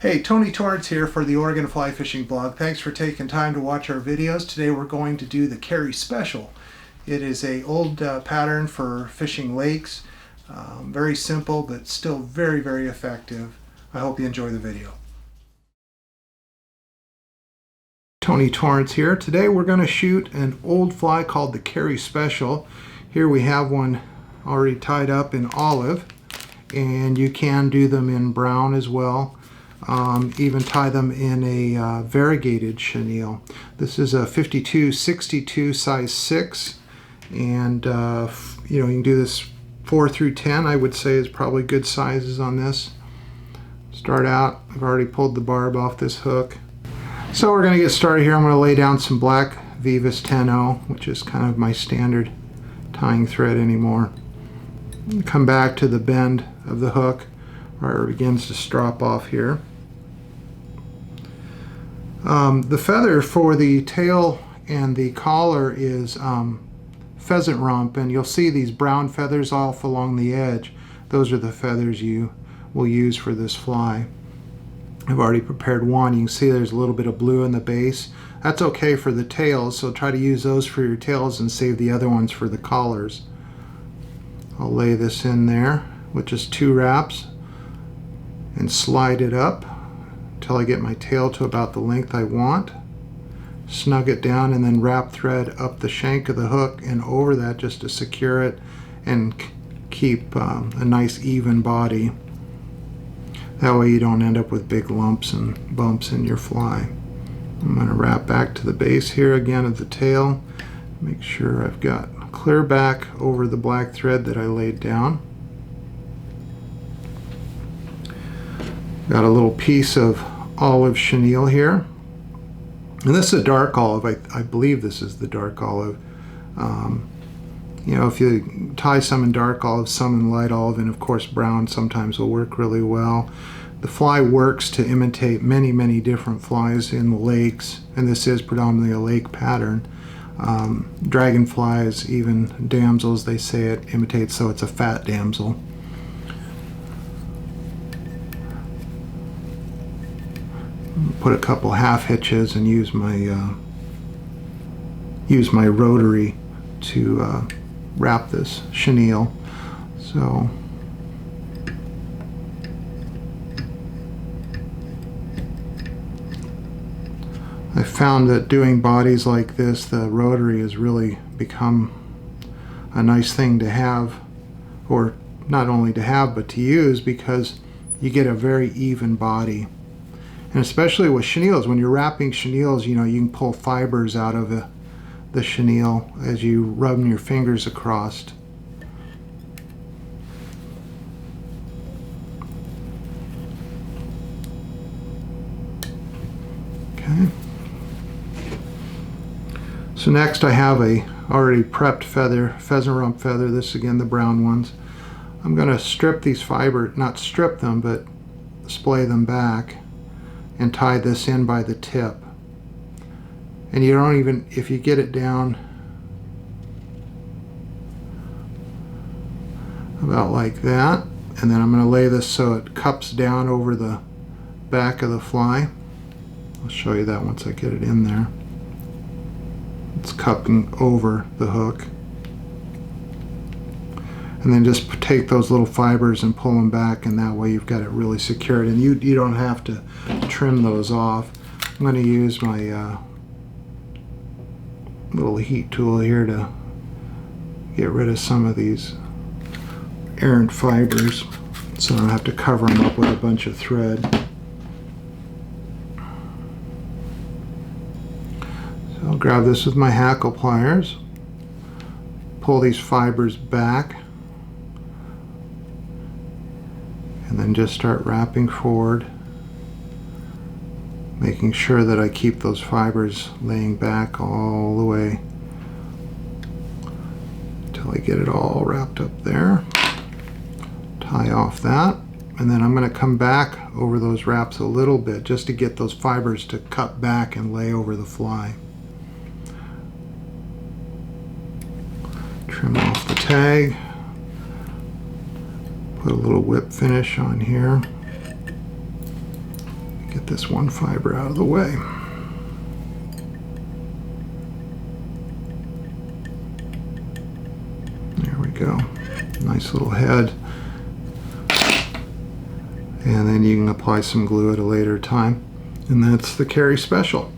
Hey, Tony Torrence here for the Oregon Fly Fishing Blog. Thanks for taking time to watch our videos. Today we're going to do the Carey Special. It is an old pattern for fishing lakes. Very simple, but still very, very effective. I hope you enjoy the video. Tony Torrence here. Today we're going to shoot an old fly called the Carey Special. Here we have one already tied up in olive, and you can do them in brown as well. Even tie them in a variegated chenille. This is a 52-62 size 6, and you can do this 4 through 10. I would say is probably good sizes on this. Start out. I've already pulled the barb off this hook. So we're going to get started here. I'm going to lay down some black Vivus 10-0, which is kind of my standard tying thread anymore. Come back to the bend of the hook where it begins to strop off here. The feather for the tail and the collar is pheasant rump, and you'll see these brown feathers off along the edge. Those are the feathers you will use for this fly. I've already prepared one. You can see there's a little bit of blue in the base. That's okay for the tails, so try to use those for your tails and save the other ones for the collars. I'll lay this in there with just 2 wraps and slide it up until I get my tail to about the length I want. Snug it down and then wrap thread up the shank of the hook and over that just to secure it and keep a nice even body. That way you don't end up with big lumps and bumps in your fly. I'm going to wrap back to the base here again of the tail. Make sure I've got clear back over the black thread that I laid down. Got a little piece of olive chenille here, and this is a dark olive. I believe this is the dark olive. If you tie some in dark olive, some in light olive, and of course brown sometimes will work really well. The fly works to imitate many different flies in the lakes, and this is predominantly a lake pattern. Dragonflies, even damsels, they say it imitates, so it's a fat damsel. Put a couple half hitches and use my rotary to wrap this chenille. So I found that doing bodies like this, the rotary has really become a nice thing to have, or not only to have but to use, because you get a very even body. And especially with chenilles, when you're wrapping chenilles, you can pull fibers out of the chenille as you rub your fingers across. Okay. So next I have a already prepped feather, pheasant rump feather. This is again the brown ones. I'm going to strip these fibers, not strip them, but splay them back, and tie this in by the tip. And you don't even, if you get it down about like that, and then I'm going to lay this so it cups down over the back of the fly. I'll show you that once I get it in there. It's cupping over the hook. And then just take those little fibers and pull them back, and that way you've got it really secured, and you don't have to trim those off. I'm going to use my little heat tool here to get rid of some of these errant fibers so I don't have to cover them up with a bunch of thread. So I'll grab this with my hackle pliers, pull these fibers back, and then just start wrapping forward, making sure that I keep those fibers laying back all the way until I get it all wrapped up there. Tie off that, and then I'm going to come back over those wraps a little bit just to get those fibers to cut back and lay over the fly. Trim off the tag. Put a little whip finish on here. Get this one fiber out of the way. There we go. Nice little head. And then you can apply some glue at a later time. And that's the Carey Special.